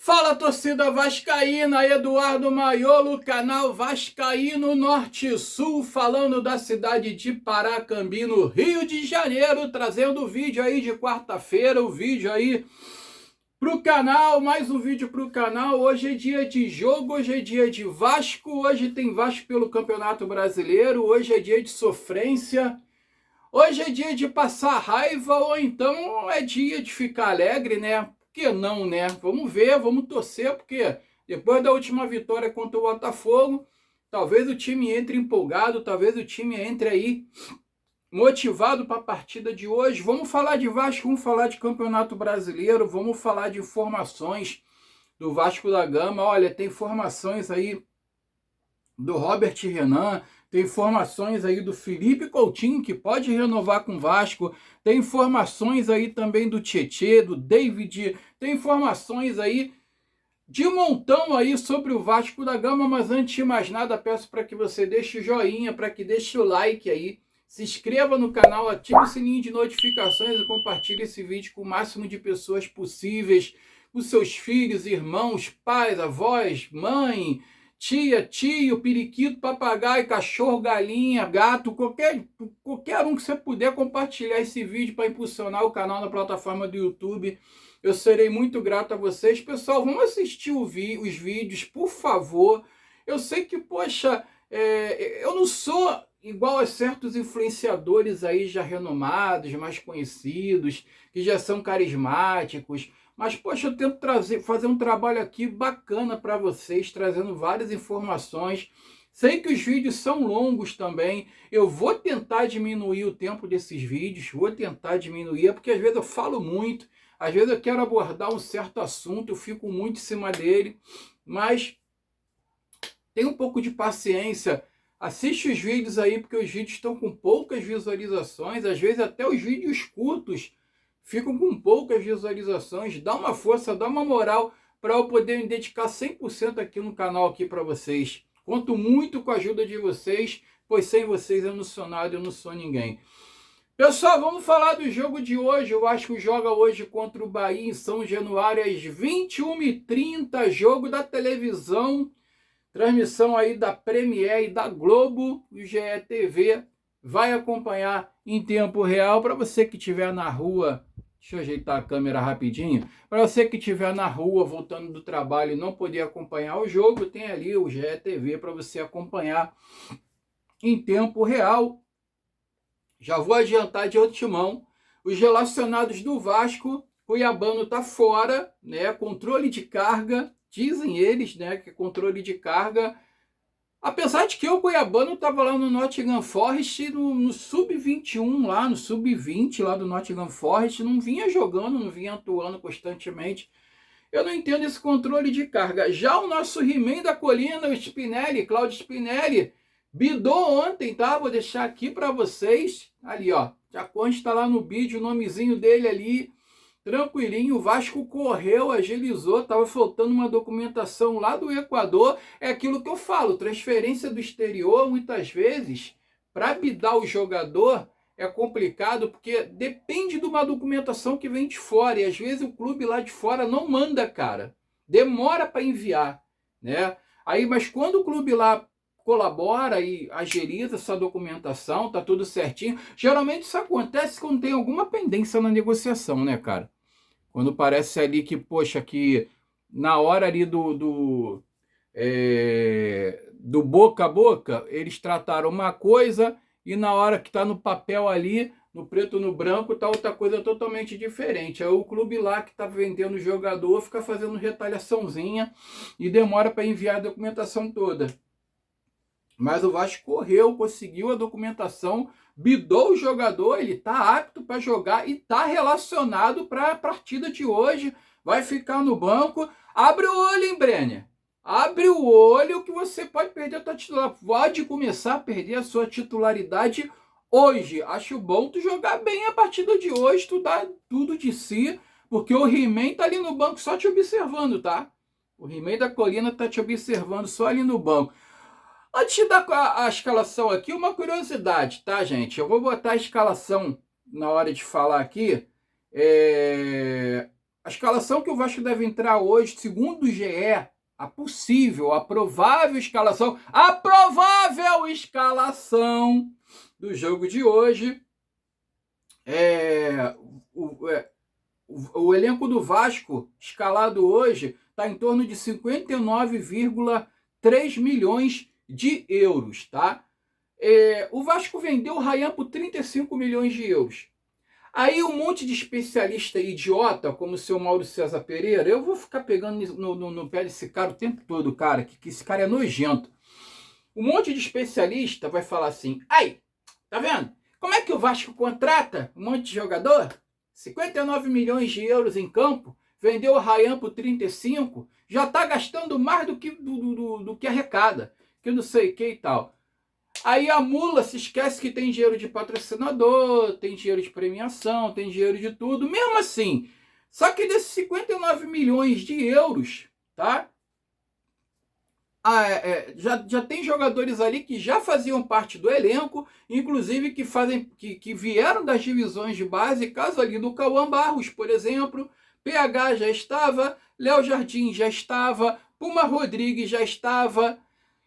Fala, torcida vascaína, Eduardo Maiolo, canal Vascaíno Norte Sul, falando da cidade de Paracambi, no Rio de Janeiro, trazendo o vídeo aí de quarta-feira, o vídeo aí pro canal, mais um vídeo pro canal. Hoje é dia de jogo, hoje é dia de Vasco, hoje tem Vasco pelo Campeonato Brasileiro, hoje é dia de sofrência. Hoje é dia de passar raiva ou então é dia de ficar alegre, né? Por que não, né? Vamos ver, vamos torcer, porque depois da última vitória contra o Botafogo, talvez o time entre empolgado, talvez o time entre aí motivado para a partida de hoje. Vamos falar de Vasco, vamos falar de Campeonato Brasileiro, vamos falar de informações do Vasco da Gama. Olha, tem informações aí do Robert Renan, tem informações aí do Felipe Coutinho, que pode renovar com o Vasco, tem informações aí também do Tietê, do David, tem informações aí de um montão aí sobre o Vasco da Gama, mas antes de mais nada, peço para que você deixe o joinha, para que deixe o like aí, se inscreva no canal, ative o sininho de notificações e compartilhe esse vídeo com o máximo de pessoas possíveis, com seus filhos, irmãos, pais, avós, mãe, tia, tio, periquito, papagaio, cachorro, galinha, gato, qualquer um que você puder compartilhar esse vídeo para impulsionar o canal na plataforma do YouTube. Eu serei muito grato a vocês. Pessoal, vamos assistir os vídeos, por favor. Eu sei que, poxa, eu não sou igual a certos influenciadores aí já renomados, mais conhecidos, que já são carismáticos. Mas, poxa, eu tento fazer um trabalho aqui bacana para vocês, trazendo várias informações. Sei que os vídeos são longos também. Eu vou tentar diminuir o tempo desses vídeos, vou tentar diminuir, porque às vezes eu falo muito, às vezes eu quero abordar um certo assunto, eu fico muito em cima dele, mas tem um pouco de paciência. Assiste os vídeos aí, porque os vídeos estão com poucas visualizações, às vezes até os vídeos curtos ficam com poucas visualizações. Dá uma força, dá uma moral para eu poder me dedicar 100% aqui no canal aqui para vocês. Conto muito com a ajuda de vocês, pois sem vocês eu não sou nada, eu não sou ninguém. Pessoal, vamos falar do jogo de hoje. O Vasco joga hoje contra o Bahia em São Januário às 21h30, jogo da televisão, transmissão aí da Premier e da Globo, o GE TV vai acompanhar em tempo real. Para você que estiver na rua, deixa eu ajeitar a câmera rapidinho, para você que estiver na rua voltando do trabalho e não poder acompanhar o jogo, tem ali o GE TV para você acompanhar em tempo real. Já vou adiantar de antemão, os relacionados do Vasco, Cuiabano está fora, né? Controle de carga, dizem eles, né? Que controle de carga. Apesar de que o Cuiabano estava lá no Nottingham Forest, no Sub-21 lá, no Sub-20 lá do Nottingham Forest, não vinha jogando, não vinha atuando constantemente. Eu não entendo esse controle de carga. Já o nosso He-Man da Colina, o Spinelli, Claudio Spinelli, bidou ontem, tá? Vou deixar aqui para vocês. Ali, ó. Já consta lá no vídeo o nomezinho dele ali. Tranquilinho. O Vasco correu, agilizou. Tava faltando uma documentação lá do Equador. É aquilo que eu falo. Transferência do exterior, muitas vezes, para bidar o jogador, é complicado, porque depende de uma documentação que vem de fora. E às vezes o clube lá de fora não manda, cara. Demora para enviar, né? Aí, mas quando o clube lá colabora e agiliza essa documentação, tá tudo certinho. Geralmente isso acontece quando tem alguma pendência na negociação, né, cara? Quando parece ali que, poxa, que na hora ali do boca a boca, eles trataram uma coisa e na hora que tá no papel ali, no preto no branco, tá outra coisa totalmente diferente. Aí o clube lá que tá vendendo o jogador fica fazendo retaliaçãozinha e demora para enviar a documentação toda. Mas o Vasco correu, conseguiu a documentação, bidou o jogador, ele está apto para jogar e está relacionado para a partida de hoje. Vai ficar no banco. Abre o olho, hein, Brenner? Abre o olho que você pode perder a sua titularidade. Pode começar a perder a sua titularidade hoje. Acho bom tu jogar bem a partida de hoje, tu dá tudo de si, porque o He-Man tá ali no banco só te observando, tá? O He-Man da Colina tá te observando só ali no banco. Antes de dar a escalação aqui, uma curiosidade, tá, gente? Eu vou botar a escalação na hora de falar aqui. A escalação que o Vasco deve entrar hoje, segundo o GE, a possível, a provável escalação do jogo de hoje, o elenco do Vasco escalado hoje está em torno de 59,3 milhões de euros, tá? O Vasco vendeu o Ryan por 35 milhões de euros. Aí um monte de especialista idiota, como o seu Mauro César Pereira, eu vou ficar pegando no pé desse cara o tempo todo, cara, que esse cara é nojento. Um monte de especialista vai falar assim, aí, tá vendo? Como é que o Vasco contrata um monte de jogador? 59 milhões de euros em campo, vendeu o Ryan por 35, já tá gastando mais do que arrecada, que não sei o que e tal. Aí a mula se esquece que tem dinheiro de patrocinador, tem dinheiro de premiação, tem dinheiro de tudo. Mesmo assim, só que desses 59 milhões de euros, tá? Já tem jogadores ali que já faziam parte do elenco, inclusive que vieram das divisões de base, caso ali do Cauã Barros, por exemplo, PH já estava, Léo Jardim já estava, Puma Rodrigues já estava.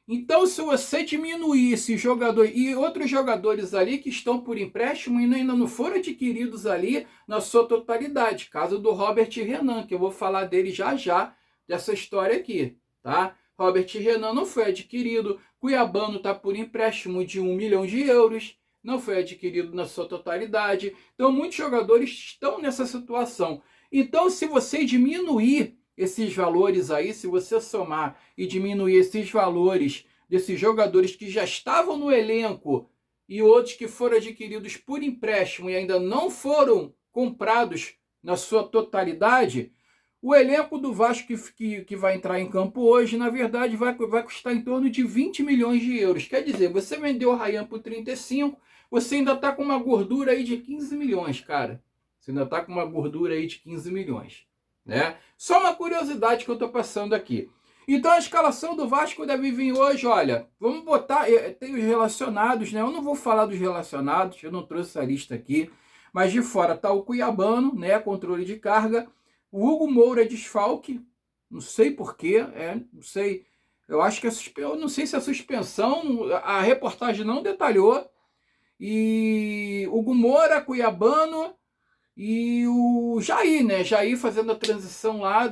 Então, se você diminuir esse jogador e outros jogadores ali que estão por empréstimo e ainda não foram adquiridos ali na sua totalidade, caso do Robert Renan, que eu vou falar dele já, dessa história aqui, tá? Robert Renan não foi adquirido, Cuiabano está por empréstimo de 1 milhão de euros, não foi adquirido na sua totalidade. Então, muitos jogadores estão nessa situação. Então, se você diminuir esses valores aí, se você somar e diminuir esses valores desses jogadores que já estavam no elenco e outros que foram adquiridos por empréstimo e ainda não foram comprados na sua totalidade, o elenco do Vasco que vai entrar em campo hoje, na verdade, vai custar em torno de 20 milhões de euros. Quer dizer, você vendeu o Ryan por 35, você ainda está com uma gordura aí de 15 milhões, cara. Você ainda está com uma gordura aí de 15 milhões. Né? Só uma curiosidade que eu estou passando aqui. Então a escalação do Vasco deve vir hoje, olha, vamos botar, tem os relacionados, né? Eu não vou falar dos relacionados, eu não trouxe a lista aqui, mas de fora está o Cuiabano, né? Controle de carga, o Hugo Moura é desfalque, não sei porquê, não sei, eu acho que eu não sei se a suspensão, a reportagem não detalhou, e Hugo Moura, Cuiabano, e o Jair, né? Jair fazendo a transição lá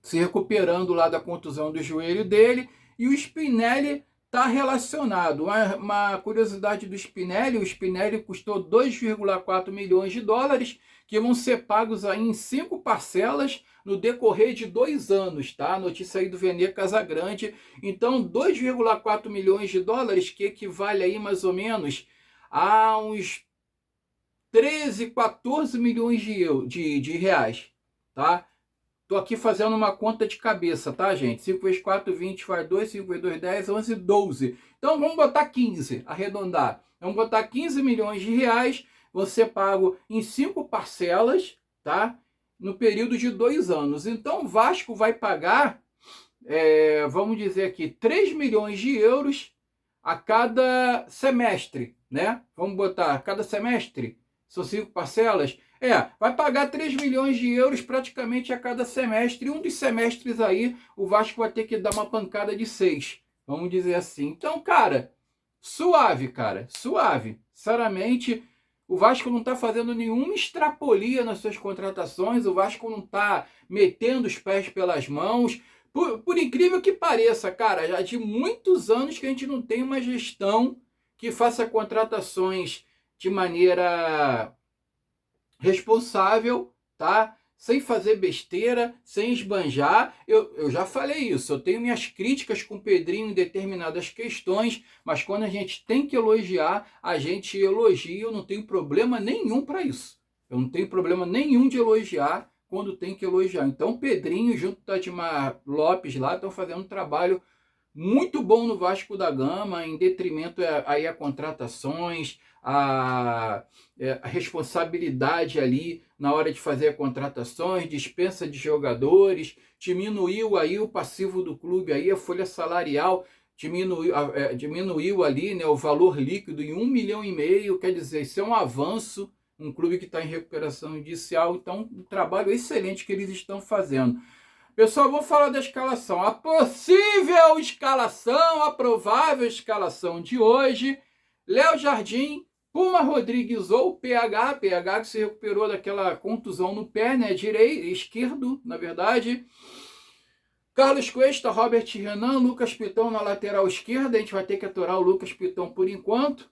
se recuperando lá da contusão do joelho dele. E o Spinelli está relacionado. Uma curiosidade do Spinelli, o Spinelli custou 2,4 milhões de dólares, que vão ser pagos aí em 5 parcelas no decorrer de 2 anos, tá? Notícia aí do Vene Casagrande. Então, 2,4 milhões de dólares, que equivale aí mais ou menos a uns 13, 14 milhões de reais, tá? Tô aqui fazendo uma conta de cabeça, tá, gente? 5 vezes 4, 20, faz 2, 5 vezes 2, 10, 11, 12. Então, vamos botar 15, arredondar. Vamos botar 15 milhões de reais, vão ser pago em 5 parcelas, tá? No período de 2 anos. Então, o Vasco vai pagar, vamos dizer aqui, 3 milhões de euros a cada semestre, né? Vamos botar a cada semestre, são 5 parcelas, vai pagar 3 milhões de euros praticamente a cada semestre, e um dos semestres aí o Vasco vai ter que dar uma pancada de 6, vamos dizer assim. Então, cara, suave, suave. Sinceramente, o Vasco não está fazendo nenhuma extrapolia nas suas contratações, o Vasco não está metendo os pés pelas mãos, por incrível que pareça, cara, já de muitos anos que a gente não tem uma gestão que faça contratações de maneira responsável, tá? Sem fazer besteira, sem esbanjar. Eu já falei isso, eu tenho minhas críticas com o Pedrinho em determinadas questões, mas quando a gente tem que elogiar, a gente elogia, eu não tenho problema nenhum para isso. Eu não tenho problema nenhum de elogiar quando tem que elogiar. Então o Pedrinho junto com o Tadimar Lopes lá estão fazendo um trabalho muito bom no Vasco da Gama, em detrimento aí a contratações, a responsabilidade ali na hora de fazer contratações, dispensa de jogadores, diminuiu aí o passivo do clube, aí a folha salarial diminuiu ali, né, o valor líquido em 1,5 milhão, quer dizer, isso é um avanço um clube que está em recuperação judicial. Então, um trabalho excelente que eles estão fazendo. Pessoal, vou falar da escalação. A possível escalação, a provável escalação de hoje: Léo Jardim, Puma Rodrigues ou PH que se recuperou daquela contusão no pé, né? Esquerdo, na verdade. Carlos Cuesta, Robert Renan, Lucas Piton na lateral esquerda. A gente vai ter que aturar o Lucas Piton por enquanto.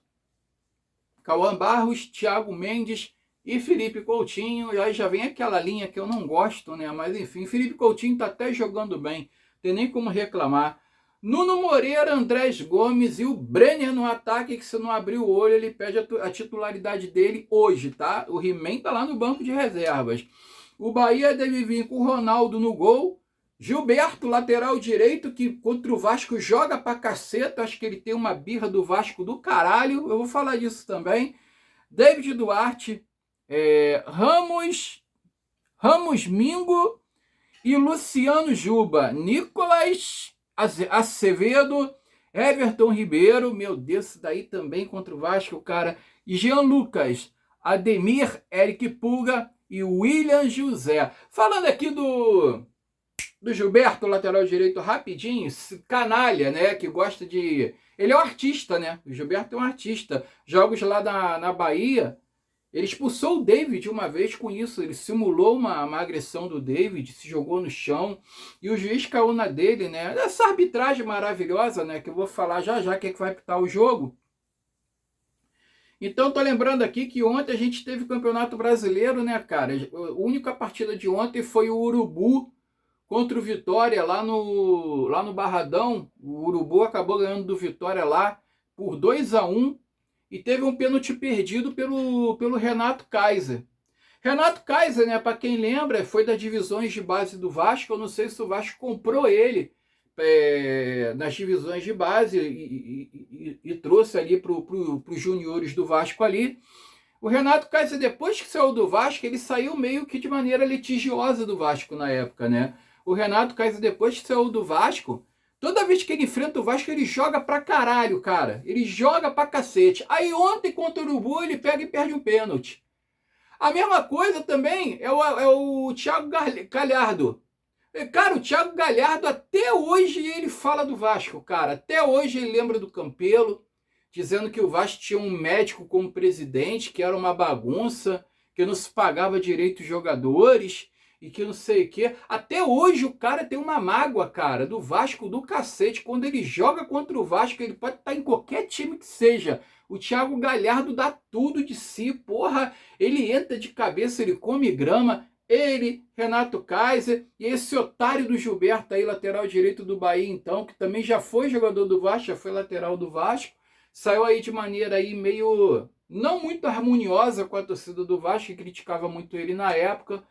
Cauã Barros, Thiago Mendes e Felipe Coutinho. E aí já vem aquela linha que eu não gosto, né? Mas enfim, Felipe Coutinho tá até jogando bem. Não tem nem como reclamar. Nuno Moreira, Andrés Gomes e o Brenner no ataque, que se não abrir o olho, ele perde a titularidade dele hoje, tá? O He-Man tá lá no banco de reservas. O Bahia deve vir com o Ronaldo no gol. Gilberto, lateral direito, que contra o Vasco joga pra caceta. Acho que ele tem uma birra do Vasco do caralho. Eu vou falar disso também. David Duarte, Ramos Mingo e Luciano Juba. Nicolas Acevedo, Everton Ribeiro, meu Deus, isso daí também contra o Vasco, cara. E Jean Lucas, Ademir, Eric Pulga e William José. Falando aqui do Gilberto, lateral direito, rapidinho, canalha, né, que gosta de... Ele é um artista, né? O Gilberto é um artista. Jogos lá na Bahia, ele expulsou o David uma vez com isso. Ele simulou uma agressão do David, se jogou no chão e o juiz caiu na dele, né? Essa arbitragem maravilhosa, né? Que eu vou falar já que é que vai apitar o jogo. Então, tô lembrando aqui que ontem a gente teve Campeonato Brasileiro, né, cara? A única partida de ontem foi o Urubu contra o Vitória lá no Barradão. O Urubu acabou ganhando do Vitória lá por 2-1. E teve um pênalti perdido pelo Renato Kaiser. Renato Kaiser, né, para quem lembra, foi das divisões de base do Vasco. Eu não sei se o Vasco comprou ele nas divisões de base e trouxe ali para os juniores do Vasco ali. O Renato Kaiser, depois que saiu do Vasco, ele saiu meio que de maneira litigiosa do Vasco na época, né? O Renato Kaiser, depois que saiu do Vasco, toda vez que ele enfrenta o Vasco, ele joga pra caralho, cara. Ele joga pra cacete. Aí ontem contra o Urubu, ele pega e perde um pênalti. A mesma coisa também é o Thiago Galhardo. Cara, o Thiago Galhardo, até hoje ele fala do Vasco, cara. Até hoje ele lembra do Campelo, dizendo que o Vasco tinha um médico como presidente, que era uma bagunça, que não se pagava direito os jogadores e que não sei o que. Até hoje o cara tem uma mágoa, cara, do Vasco do cacete. Quando ele joga contra o Vasco, ele pode estar em qualquer time que seja. O Thiago Galhardo dá tudo de si, porra. Ele entra de cabeça, ele come grama. Ele, Renato Kaiser e esse otário do Gilberto aí, lateral direito do Bahia, então, que também já foi jogador do Vasco, já foi lateral do Vasco. Saiu aí de maneira aí meio não muito harmoniosa com a torcida do Vasco, que criticava muito ele na época.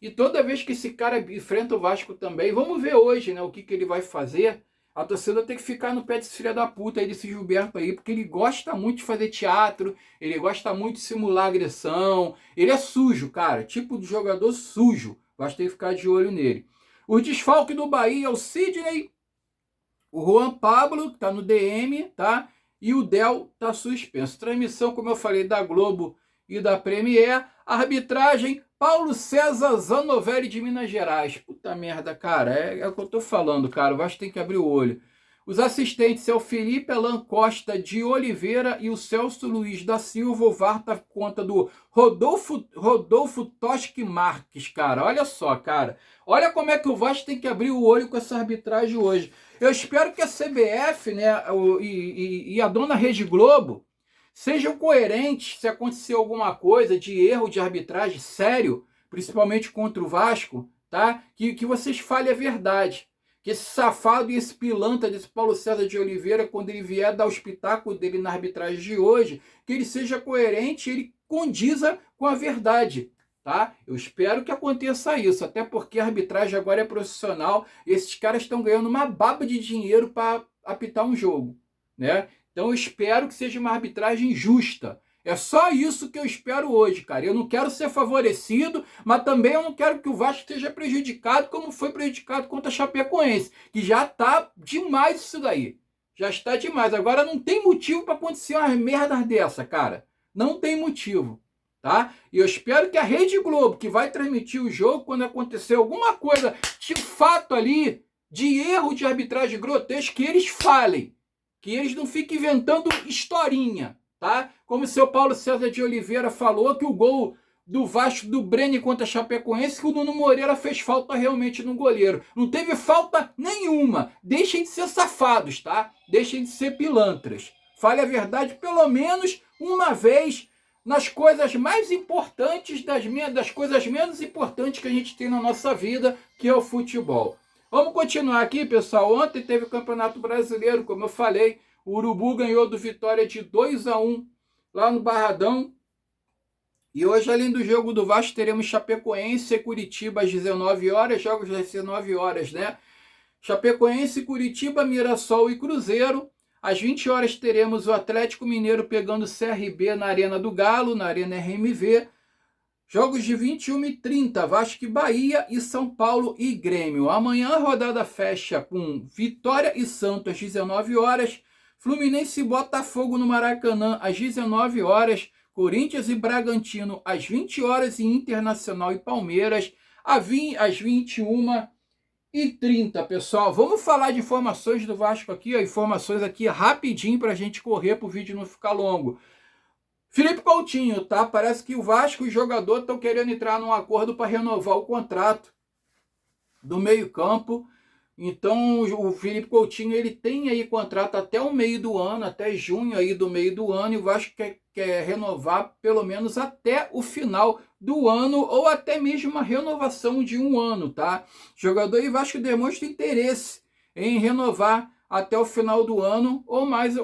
E toda vez que esse cara enfrenta o Vasco também, vamos ver hoje, né, o que ele vai fazer. A torcida tem que ficar no pé desse filho da puta aí, desse Gilberto aí, porque ele gosta muito de fazer teatro, ele gosta muito de simular agressão, ele é sujo, cara, tipo de jogador sujo, basta ter que ficar de olho nele. O desfalque do Bahia é o Sidney, o Juan Pablo, que tá no DM, tá? E o Del tá suspenso. Transmissão, como eu falei, da Globo e da Premier. Arbitragem, Paulo César Zanovelli de Minas Gerais. Puta merda, cara, é o que eu tô falando, cara. O Vasco tem que abrir o olho. Os assistentes é o Felipe Alan Costa de Oliveira e o Celso Luiz da Silva. O VAR tá por conta do Rodolfo Toschi Marques, cara. Olha só, cara. Olha como é que o Vasco tem que abrir o olho com essa arbitragem hoje. Eu espero que a CBF, né, e a dona Rede Globo sejam coerentes se acontecer alguma coisa de erro de arbitragem sério, principalmente contra o Vasco, tá? Que vocês falem a verdade. Que esse safado e esse pilantra desse Paulo César de Oliveira, quando ele vier dar o espetáculo dele na arbitragem de hoje, que ele seja coerente e ele condiza com a verdade, tá? Eu espero que aconteça isso, até porque a arbitragem agora é profissional e esses caras estão ganhando uma baba de dinheiro para apitar um jogo, né? Então eu espero que seja uma arbitragem justa. É só isso que eu espero hoje, cara. Eu não quero ser favorecido, mas também eu não quero que o Vasco esteja prejudicado como foi prejudicado contra a Chapecoense, que já tá demais isso daí. Já está demais. Agora não tem motivo para acontecer umas merdas dessa, cara. Não tem motivo. tá? E eu espero que a Rede Globo, que vai transmitir o jogo, quando acontecer alguma coisa de fato ali, de erro de arbitragem grotesco, que eles falem, que eles não fiquem inventando historinha, tá? Como o seu Paulo César de Oliveira falou, que o gol do Vasco do Breno contra a Chapecoense, que o Nuno Moreira fez falta realmente no goleiro. Não teve falta nenhuma. Deixem de ser safados, tá? Deixem de ser pilantras. Fale a verdade pelo menos uma vez nas coisas mais importantes, das coisas menos importantes que a gente tem na nossa vida, que é o futebol. Vamos continuar aqui, pessoal. Ontem teve o Campeonato Brasileiro, como eu falei. O Urubu ganhou do Vitória de 2-1 lá no Barradão. E hoje, além do jogo do Vasco, teremos Chapecoense e Curitiba às 19 horas. Jogos às 19 horas, né? Chapecoense, Curitiba, Mirassol e Cruzeiro. Às 20 horas teremos o Atlético Mineiro pegando o CRB na Arena do Galo, na Arena RMV. Jogos de 21h30, Vasco e Bahia e São Paulo e Grêmio. Amanhã a rodada fecha com Vitória e Santos às 19 horas. Fluminense e Botafogo no Maracanã às 19 horas. Corinthians e Bragantino às 20 horas e Internacional e Palmeiras às 21h30, pessoal. Vamos falar de informações do Vasco aqui, ó, informações aqui rapidinho para a gente correr para o vídeo não ficar longo. Felipe Coutinho, tá? Parece que o Vasco e o jogador estão querendo entrar num acordo para renovar o contrato do meio-campo. Então, o Felipe Coutinho, ele tem aí contrato até o meio do ano, até junho aí do meio do ano, e o Vasco quer renovar pelo menos até o final do ano, ou até mesmo uma renovação de um ano, tá? O jogador e Vasco demonstra interesse em renovar até o final do ano, ou mais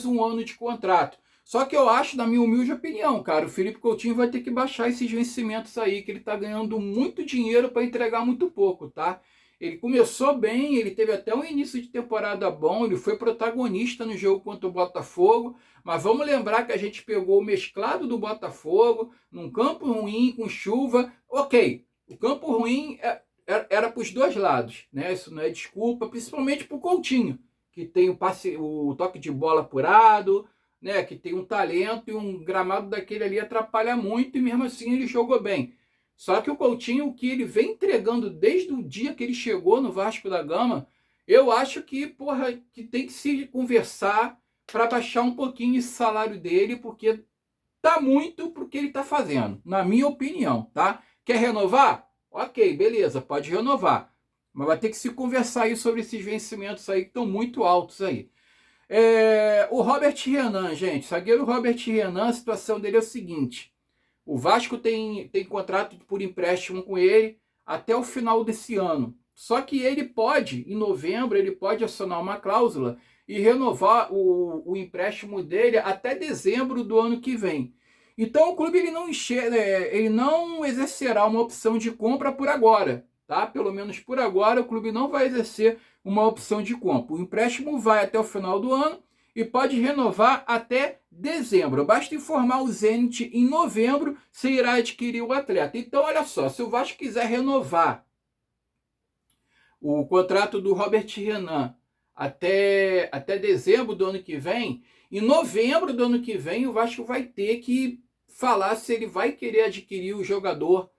um ano de contrato. Só que eu acho, na minha humilde opinião, cara, o Felipe Coutinho vai ter que baixar esses vencimentos aí, que ele tá ganhando muito dinheiro para entregar muito pouco, tá? Ele começou bem, ele teve até um início de temporada bom, ele foi protagonista no jogo contra o Botafogo, mas vamos lembrar que a gente pegou o mesclado do Botafogo, num campo ruim, com chuva. Ok, o campo ruim era para os dois lados, né? Isso não é desculpa, principalmente para o Coutinho, que tem o toque de bola apurado, né? Que tem um talento, e um gramado daquele ali atrapalha muito, e mesmo assim ele jogou bem. Só que o Coutinho, o que ele vem entregando desde o dia que ele chegou no Vasco da Gama, eu acho que, que tem que se conversar para baixar um pouquinho esse salário dele, porque tá muito pro que ele tá fazendo, na minha opinião, tá? Quer renovar? Ok, beleza, pode renovar. Mas vai ter que se conversar aí sobre esses vencimentos aí que estão muito altos aí. O Robert Renan, gente, zagueiro Robert Renan, a situação dele é o seguinte: o Vasco tem contrato por empréstimo com ele até o final desse ano. Só que ele pode, em novembro, ele pode acionar uma cláusula e renovar o empréstimo dele até dezembro do ano que vem. Então o clube ele não exercerá uma opção de compra por agora, tá? Pelo menos por agora o clube não vai exercer uma opção de compra. O empréstimo vai até o final do ano e pode renovar até dezembro. Basta informar o Zenit em novembro se irá adquirir o atleta. Então, olha só, se o Vasco quiser renovar o contrato do Robert Renan até dezembro do ano que vem, em novembro do ano que vem o Vasco vai ter que falar se ele vai querer adquirir o jogador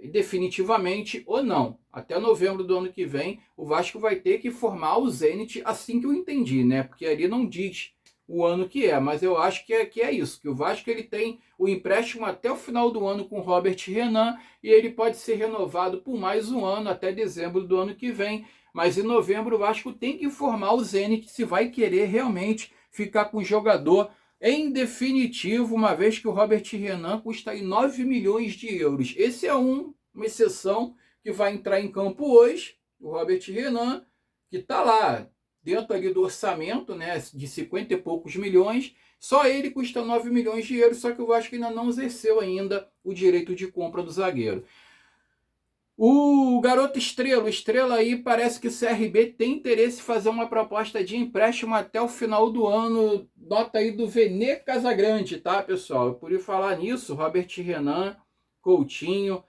definitivamente ou não. Até novembro do ano que vem o Vasco vai ter que informar o Zenit, assim que eu entendi, né? Porque ali não diz o ano que é, mas eu acho que é isso, que o Vasco ele tem o empréstimo até o final do ano com o Robert Renan e ele pode ser renovado por mais um ano até dezembro do ano que vem, mas em novembro o Vasco tem que informar o Zenit se vai querer realmente ficar com o jogador em definitivo, uma vez que o Robert Renan custa aí 9 milhões de euros. Esse é uma exceção que vai entrar em campo hoje, o Robert Renan, que está lá dentro ali do orçamento, né, de 50 e poucos milhões, só ele custa 9 milhões de euros, só que o Vasco ainda não exerceu ainda o direito de compra do zagueiro. O garoto Estrela, o Estrela aí, parece que o CRB tem interesse em fazer uma proposta de empréstimo até o final do ano, nota aí do Vene Casagrande, tá, pessoal? Por ir falar nisso, Robert Renan, Coutinho,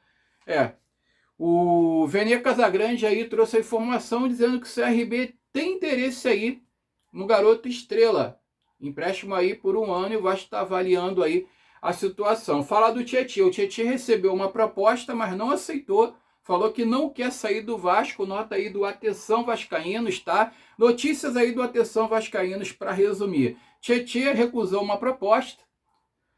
o Vene Casagrande aí trouxe a informação dizendo que o CRB tem interesse aí no garoto Estrela, empréstimo aí por um ano, e o Vasco está avaliando aí a situação. Falar do Tietê. O Tietê recebeu uma proposta, mas não aceitou. Falou que não quer sair do Vasco. Nota aí do Atenção Vascaínos, tá? Notícias aí do Atenção Vascaínos para resumir. Tietê recusou uma proposta.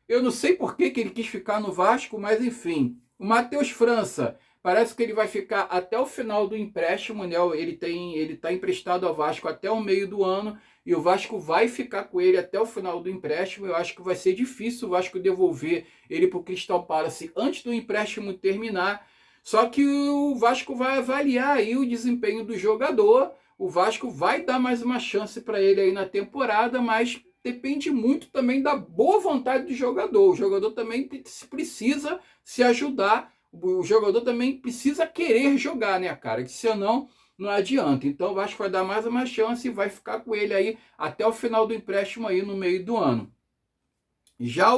Eu não sei por que ele quis ficar no Vasco, mas enfim. O Matheus França, parece que ele vai ficar até o final do empréstimo, né? Ele tá emprestado ao Vasco até o meio do ano e o Vasco vai ficar com ele até o final do empréstimo. Eu acho que vai ser difícil o Vasco devolver ele para o Crystal Palace antes do empréstimo terminar. Só que o Vasco vai avaliar aí o desempenho do jogador. O Vasco vai dar mais uma chance para ele aí na temporada, mas depende muito também da boa vontade do jogador. O jogador também precisa se ajudar. O jogador também precisa querer jogar, né, cara? Que senão não adianta. Então o Vasco vai dar mais uma chance e vai ficar com ele aí até o final do empréstimo aí no meio do ano. Já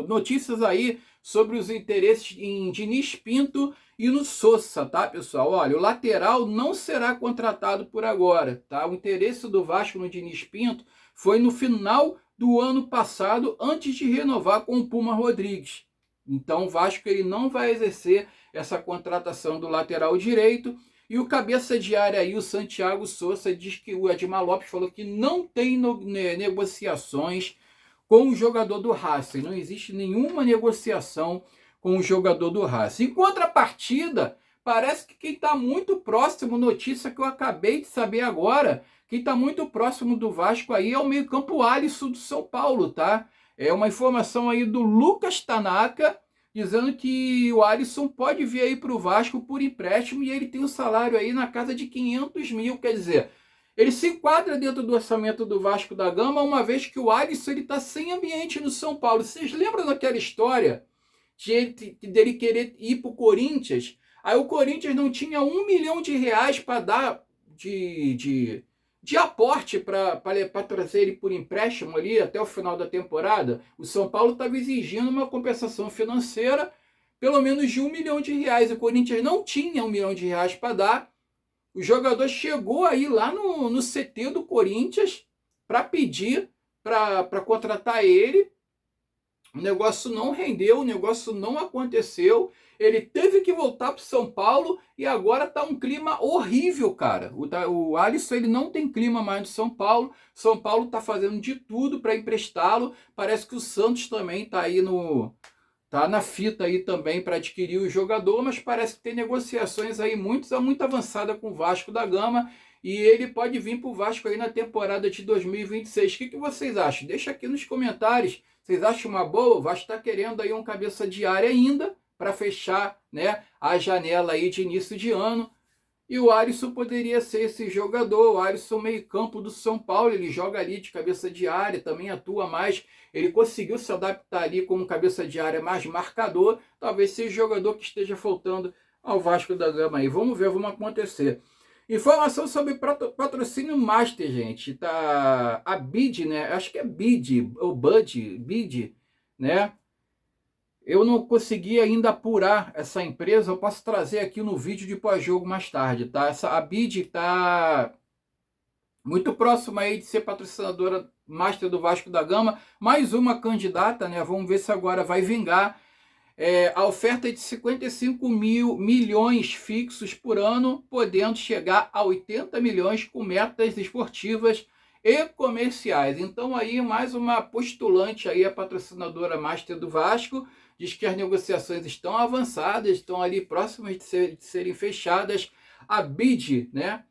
notícias aí sobre os interesses em Diniz Pinto e no Sousa, tá, pessoal? Olha, o lateral não será contratado por agora, tá? O interesse do Vasco no Diniz Pinto foi no final do ano passado, antes de renovar com o Puma Rodrigues. Então o Vasco ele não vai exercer essa contratação do lateral direito. E o cabeça de área aí, o Santiago Sousa, diz que o Edmar Lopes falou que não tem negociações com o jogador do Racing. Não existe nenhuma negociação com o jogador do Racing. Em contrapartida, parece que quem está muito próximo, notícia que eu acabei de saber agora, quem está muito próximo do Vasco aí é o meio-campo Alisson do São Paulo, tá? É uma informação aí do Lucas Tanaka, dizendo que o Alisson pode vir aí para o Vasco por empréstimo e ele tem um salário aí na casa de 500 mil, quer dizer, ele se enquadra dentro do orçamento do Vasco da Gama, uma vez que o Alisson está sem ambiente no São Paulo. Vocês lembram daquela história dele querer ir para o Corinthians? Aí o Corinthians não tinha R$1 milhão para dar de aporte para trazer ele por empréstimo ali até o final da temporada. O São Paulo estava exigindo uma compensação financeira pelo menos de R$1 milhão. O Corinthians não tinha R$1 milhão para dar. O jogador chegou aí lá no CT do Corinthians para pedir para contratar ele. O negócio não rendeu, o negócio não aconteceu. Ele teve que voltar para São Paulo e agora tá um clima horrível, cara. O Alisson ele não tem clima mais no São Paulo. São Paulo tá fazendo de tudo para emprestá-lo. Parece que o Santos também tá aí tá na fita aí também para adquirir o jogador, mas parece que tem negociações aí muito avançada com o Vasco da Gama e ele pode vir para o Vasco aí na temporada de 2026. O que vocês acham? Deixa aqui nos comentários. Vocês acham uma boa? O Vasco está querendo aí um cabeça de área ainda para fechar, né, a janela aí de início de ano. E o Alisson poderia ser esse jogador. O Alisson meio campo do São Paulo, ele joga ali de cabeça de área, também atua mais. Ele conseguiu se adaptar ali como cabeça de área mais marcador. Talvez seja o jogador que esteja faltando ao Vasco da Gama aí. Vamos ver, vamos acontecer. Informação sobre patrocínio Master, gente. Tá a BID, né? Acho que é BID, ou BID, né? Eu não consegui ainda apurar essa empresa, eu posso trazer aqui no vídeo de pós-jogo mais tarde, tá? A BID está muito próxima aí de ser patrocinadora Master do Vasco da Gama, mais uma candidata, né? Vamos ver se agora vai vingar. A oferta é de 55 milhões fixos por ano, podendo chegar a 80 milhões com metas esportivas e comerciais. Então aí mais uma postulante aí, a patrocinadora Master do Vasco, diz que as negociações estão avançadas, estão ali próximas de serem fechadas. A BID, né,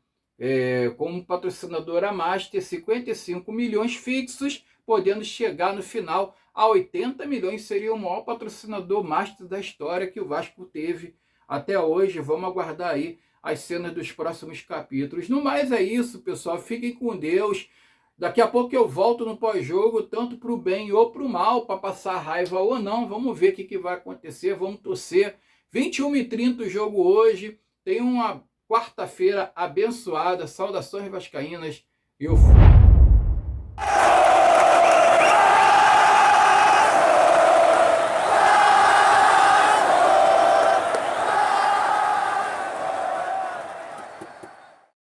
como patrocinadora Master, 55 milhões fixos, podendo chegar no final a 80 milhões, seria o maior patrocinador Master da história que o Vasco teve até hoje. Vamos aguardar aí as cenas dos próximos capítulos. No mais é isso, pessoal. Fiquem com Deus. Daqui a pouco eu volto no pós-jogo, tanto para o bem ou para o mal, para passar raiva ou não. Vamos ver o que vai acontecer, vamos torcer. 21h30 o jogo hoje. Tem uma quarta-feira abençoada. Saudações vascaínas. Eu fui.